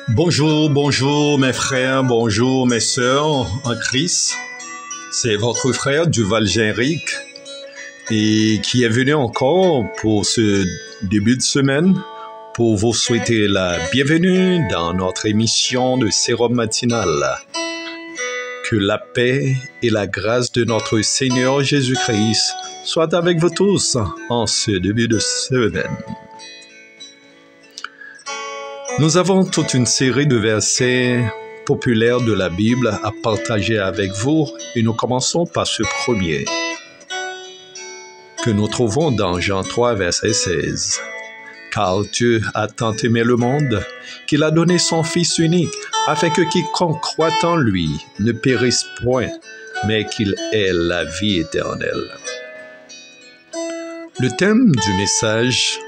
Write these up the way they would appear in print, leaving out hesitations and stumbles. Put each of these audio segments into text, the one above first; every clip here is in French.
Bonjour, bonjour mes frères, bonjour mes sœurs en Christ. C'est votre frère Duval Genric et qui est venu encore pour ce début de semaine pour vous souhaiter la bienvenue dans notre émission de Sérum Matinal. Que la paix et la grâce de notre Seigneur Jésus-Christ soient avec vous tous en ce début de semaine. Nous avons toute une série de versets populaires de la Bible à partager avec vous et nous commençons par ce premier que nous trouvons dans Jean 3, verset 16. Car Dieu a tant aimé le monde qu'il a donné son Fils unique afin que quiconque croit en lui ne périsse point, mais qu'il ait la vie éternelle. Le thème du message: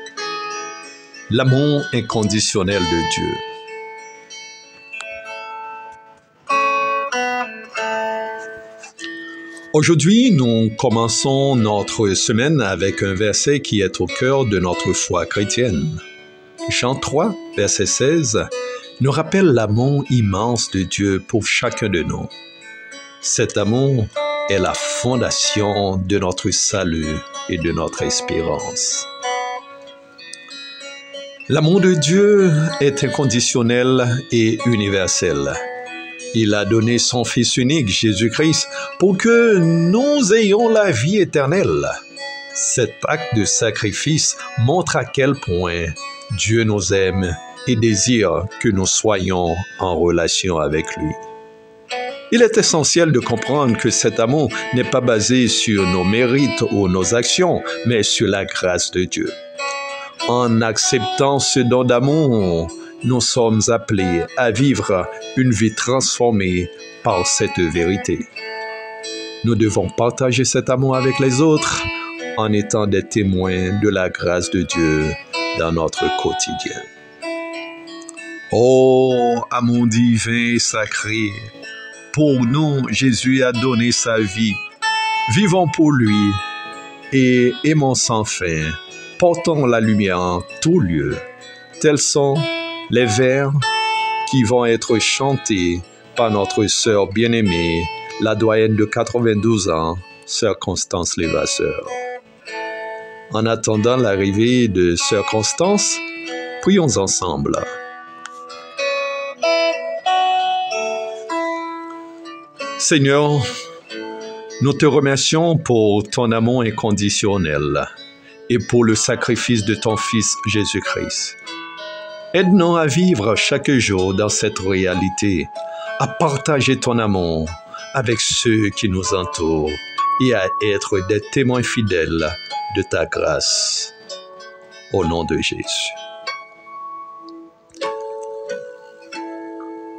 l'amour inconditionnel de Dieu. Aujourd'hui, nous commençons notre semaine avec un verset qui est au cœur de notre foi chrétienne. Jean 3, verset 16, nous rappelle l'amour immense de Dieu pour chacun de nous. Cet amour est la fondation de notre salut et de notre espérance. L'amour de Dieu est inconditionnel et universel. Il a donné son Fils unique, Jésus-Christ, pour que nous ayons la vie éternelle. Cet acte de sacrifice montre à quel point Dieu nous aime et désire que nous soyons en relation avec lui. Il est essentiel de comprendre que cet amour n'est pas basé sur nos mérites ou nos actions, mais sur la grâce de Dieu. En acceptant ce don d'amour, nous sommes appelés à vivre une vie transformée par cette vérité. Nous devons partager cet amour avec les autres en étant des témoins de la grâce de Dieu dans notre quotidien. Oh, amour divin et sacré, pour nous, Jésus a donné sa vie. Vivons pour lui et aimons sans fin. Portons la lumière en tout lieu. Tels sont les vers qui vont être chantés par notre sœur bien-aimée, la doyenne de 92 ans, sœur Constance Levasseur. En attendant l'arrivée de sœur Constance, prions ensemble. Seigneur, nous te remercions pour ton amour inconditionnel et pour le sacrifice de ton Fils Jésus-Christ. Aide-nous à vivre chaque jour dans cette réalité, à partager ton amour avec ceux qui nous entourent et à être des témoins fidèles de ta grâce. Au nom de Jésus.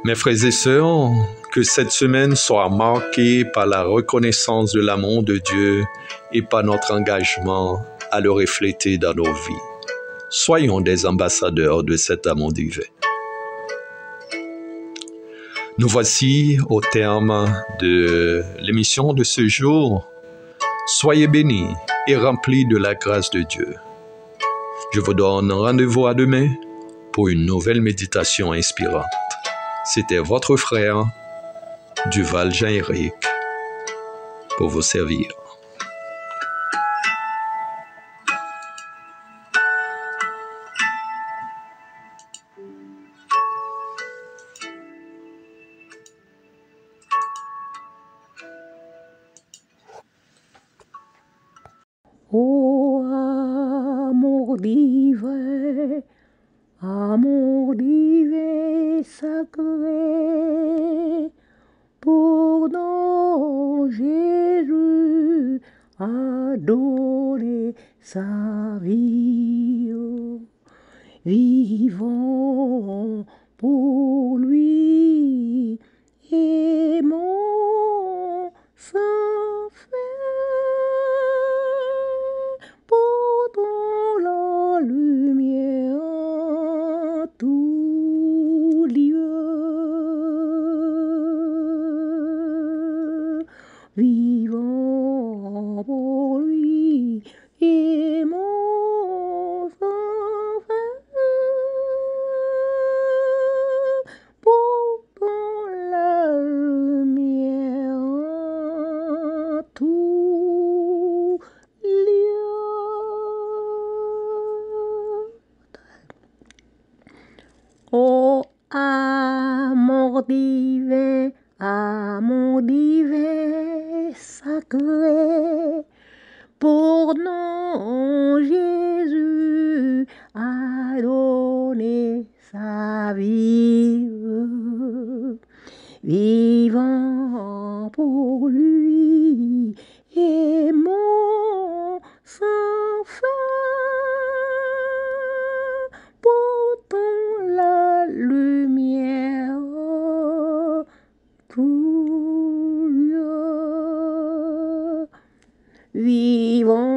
Mes frères et sœurs, que cette semaine soit marquée par la reconnaissance de l'amour de Dieu et par notre engagement à le refléter dans nos vies. Soyons des ambassadeurs de cet amour divin. Nous voici au terme de l'émission de ce jour. Soyez bénis et remplis de la grâce de Dieu. Je vous donne rendez-vous à demain pour une nouvelle méditation inspirante. C'était votre frère, Duval Genric, pour vous servir. Ô amour divin sacré, pour nous Jésus a donné sa vie. Vivons pour lui, aimons sans fin. Portons la lumière en tout lieu. Vivons pour lui, aimons sans fin. Ô amour divin sacré, pour nous Jésus a donné sa vie. Vivant pour lui, aimant sans fin, portant la lumière pour Dieu. Vivant